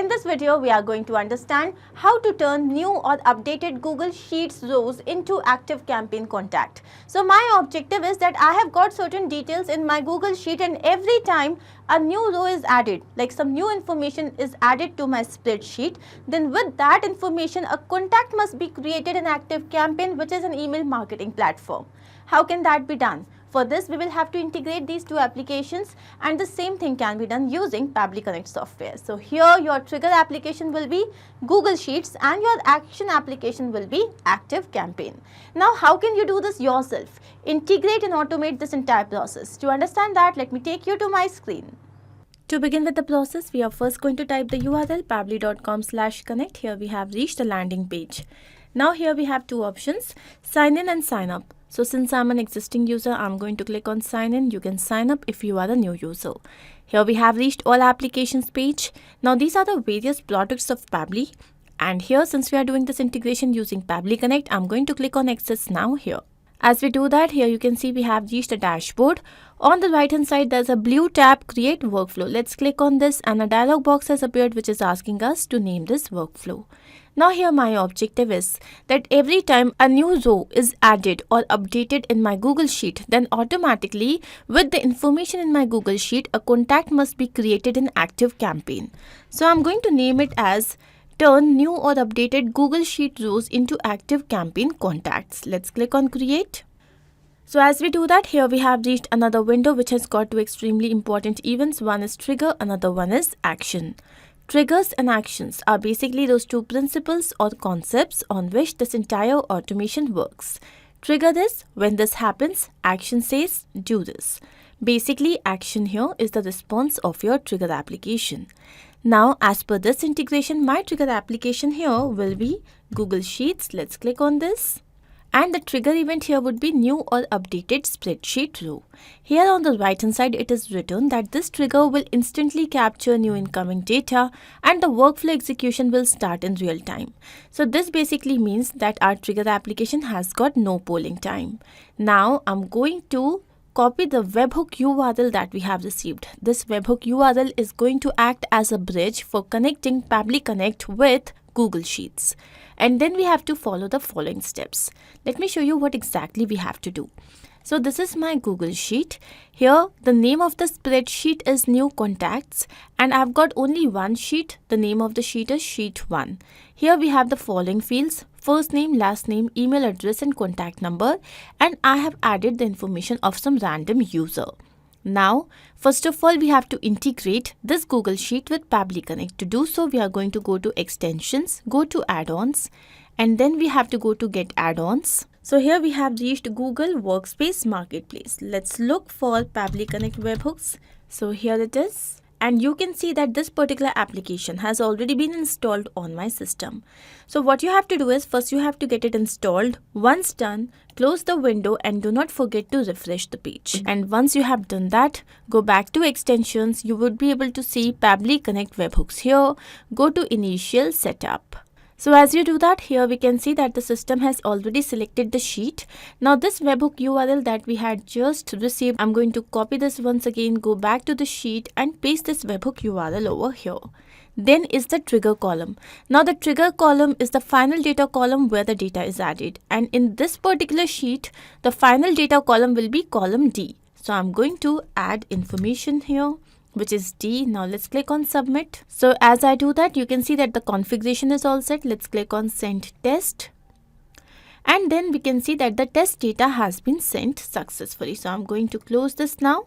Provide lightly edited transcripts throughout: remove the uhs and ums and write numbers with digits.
in this video, we are going to understand how to turn new or updated Google Sheets rows into ActiveCampaign contact. So my objective is that I have got certain details in my Google Sheet, and every time a new row is added, like some new information is added to my spreadsheet, then with that information a contact must be created in ActiveCampaign, which is an email marketing platform. How can that be done? For this, we will have to integrate these two applications, and the same thing can be done using Pabbly Connect software. So here your trigger application will be Google Sheets and your action application will be ActiveCampaign. Now how can you do this yourself? Integrate and automate this entire process. To understand that, let me take you to my screen. To begin with the process, we are first going to type the URL pabbly.com/connect. Here we have reached the landing page. Now here we have two options, sign in and sign up. So since I'm an existing user, I'm going to click on sign in. You can sign up if you are a new user. Here we have reached all applications page. Now these are the various products of Pabbly. And here, since we are doing this integration using Pabbly Connect, I'm going to click on access now here. As we do that, here you can see we have reached a dashboard. On the right hand side, there's a blue tab, create workflow. Let's click on this and a dialog box has appeared which is asking us to name this workflow. Now here my objective is that every time a new row is added or updated in my Google Sheet, then automatically with the information in my Google Sheet, a contact must be created in ActiveCampaign. So I'm going to name it as turn new or updated Google Sheet rows into ActiveCampaign contacts. Let's click on create. So as we do that, here we have reached another window which has got two extremely important events. One is trigger, another one is action. Triggers and actions are basically those two principles or concepts on which this entire automation works. Trigger this, when this happens, action says do this. Basically, action here is the response of your trigger application. Now, as per this integration, my trigger application here will be Google Sheets. Let's click on this. And the trigger event here would be new or updated spreadsheet row. Here on the right hand side, it is written that this trigger will instantly capture new incoming data and the workflow execution will start in real time. So this basically means that our trigger application has got no polling time. Now I'm going to copy the webhook URL that we have received. This webhook URL is going to act as a bridge for connecting Pabbly Connect with Google Sheets. And then we have to follow the following steps. Let me show you what exactly we have to do. So this is my Google Sheet. Here the name of the spreadsheet is new contacts and I've got only one sheet. The name of the sheet is sheet 1. Here we have the following fields: first name, last name, email address and contact number, and I have added the information of some random user. Now, first of all, we have to integrate this Google Sheet with Pabbly Connect. To do so, we are going to go to extensions, go to add-ons, and then we have to go to get add-ons. So here we have reached Google Workspace Marketplace. Let's look for Pabbly Connect webhooks. So here it is. And you can see that this particular application has already been installed on my system. So what you have to do is first you have to get it installed. Once done, close the window and do not forget to refresh the page. And once you have done that, go back to extensions. You would be able to see Pabbly Connect webhooks here. Go to initial setup. So as you do that, here we can see that the system has already selected the sheet. Now this webhook URL that we had just received, I'm going to copy this once again, go back to the sheet and paste this webhook URL over here. Then is the trigger column. Now the trigger column is the final data column where the data is added. And in this particular sheet, the final data column will be column D. So I'm going to add information here, which is D. Now let's click on submit. So as I do that, you can see that the configuration is all set. Let's click on send test. And then we can see that the test data has been sent successfully. So I'm going to close this now.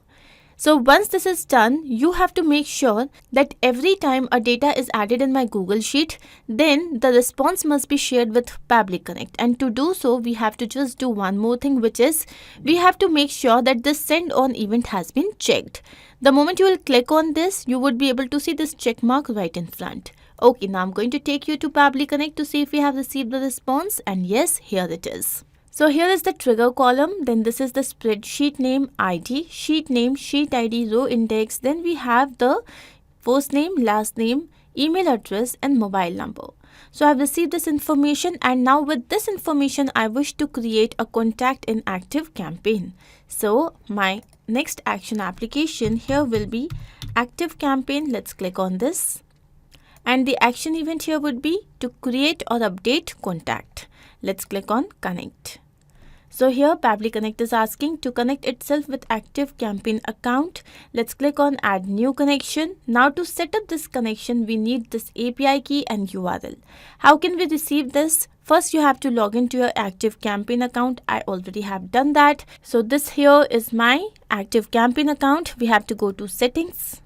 So once this is done, you have to make sure that every time a data is added in my Google Sheet, then the response must be shared with Pabbly Connect. And to do so, we have to just do one more thing, which is we have to make sure that this send on event has been checked. The moment you will click on this, you would be able to see this check mark right in front. Okay, now I'm going to take you to Pabbly Connect to see if we have received the response. And yes, here it is. So here is the trigger column, then this is the spreadsheet name ID, sheet name, sheet ID, row index, then we have the first name, last name, email address and mobile number. So I've received this information and now with this information I wish to create a contact in ActiveCampaign. So my next action application here will be ActiveCampaign. Let's click on this. and the action event here would be to create or update contact. Let's click on connect. So here Pabbly Connect is asking to connect itself with ActiveCampaign account. Let's click on add new connection. Now to set up this connection, we need this API key and URL. How can we receive this? First, you have to log into your ActiveCampaign account. I already have done that. So this here is my ActiveCampaign account. We have to go to settings.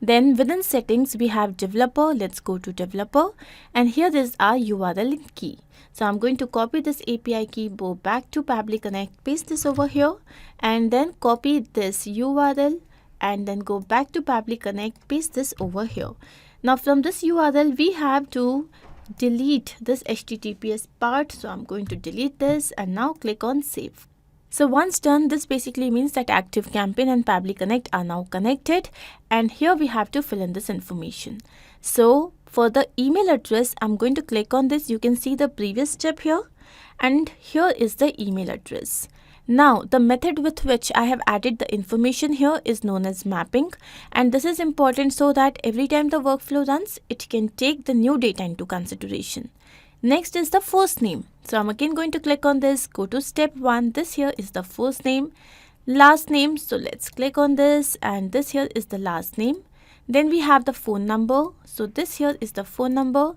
Then within settings, we have developer. Let's go to developer, and here is our URL and key. So I'm going to copy this API key, go back to Pabbly Connect, paste this over here, and then copy this URL and then go back to Pabbly Connect, paste this over here. Now from this URL, we have to delete this HTTPS part. So I'm going to delete this and now click on save. So once done, this basically means that ActiveCampaign and Pabbly Connect are now connected, and here we have to fill in this information. So for the email address, I'm going to click on this. You can see the previous step here, and here is the email address. Now the method with which I have added the information here is known as mapping, and this is important so that every time the workflow runs, it can take the new data into consideration. Next is the first name. So I'm again going to click on this, go to step 1. This here is the first name. Last name, so let's click on this, and this here is the last name. Then we have the phone number. So this here is the phone number.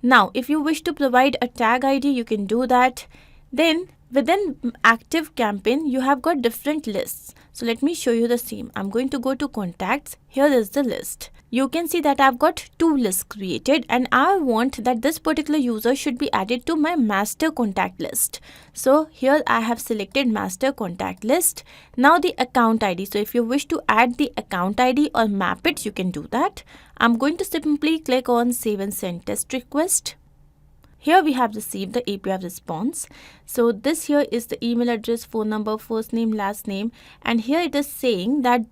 Now if you wish to provide a tag ID, you can do that. Then within ActiveCampaign, you have got different lists. So let me show you the same. I'm going to go to contacts. Here is the list. You can see that I've got 2 lists created, and I want that this particular user should be added to my master contact list. So here I have selected master contact list. Now the account ID. So if you wish to add the account ID or map it, you can do that. I'm going to simply click on save and send test request. Here we have received the API response. So this here is the email address, phone number, first name, last name, and here it is saying that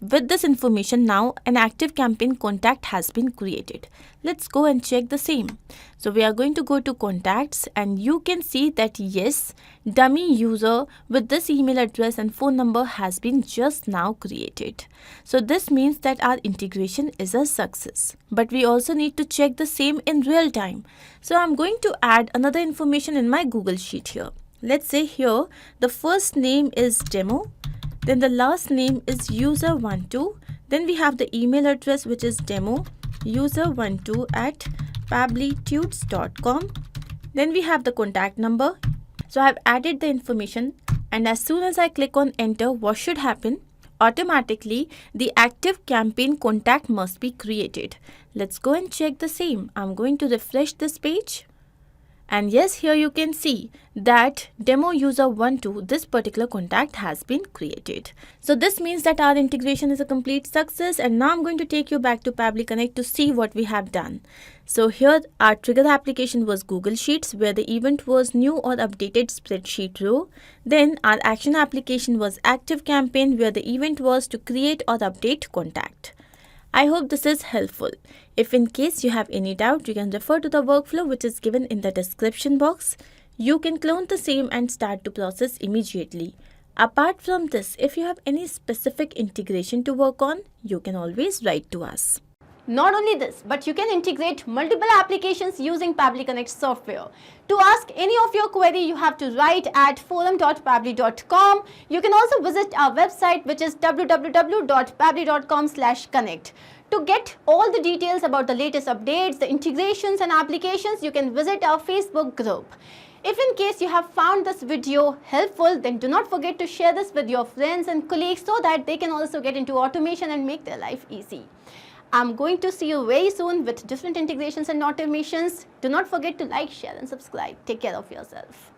with this information now an ActiveCampaign contact has been created. Let's go and check the same. So we are going to go to contacts, and you can see that yes, dummy user with this email address and phone number has been just now created. So this means that our integration is a success. But we also need to check the same in real time. So I'm going to add another information in my Google Sheet here. Let's say here the first name is demo. Then the last name is user12. Then we have the email address, which is demo user12@pabblytudes.com. Then we have the contact number. So I have added the information, and as soon as I click on enter, what should happen? Automatically the ActiveCampaign contact must be created. Let's go and check the same. I'm going to refresh this page. And yes, here you can see that demo user12, this particular contact has been created. So this means that our integration is a complete success. And now I'm going to take you back to Pabbly Connect to see what we have done. So here our trigger application was Google Sheets, where the event was new or updated spreadsheet row. Then our action application was ActiveCampaign, where the event was to create or update contact. I hope this is helpful. If in case you have any doubt, you can refer to the workflow which is given in the description box. You can clone the same and start to process immediately. Apart from this, if you have any specific integration to work on, you can always write to us. Not only this, but you can integrate multiple applications using Pabbly Connect software. To ask any of your query, you have to write at forum.pabbly.com. You can also visit our website, which is www.pabbly.com/connect. To get all the details about the latest updates, the integrations and applications, you can visit our Facebook group. If in case you have found this video helpful, then do not forget to share this with your friends and colleagues so that they can also get into automation and make their life easy. I'm going to see you very soon with different integrations and automations. Do not forget to like, share and subscribe. Take care of yourself.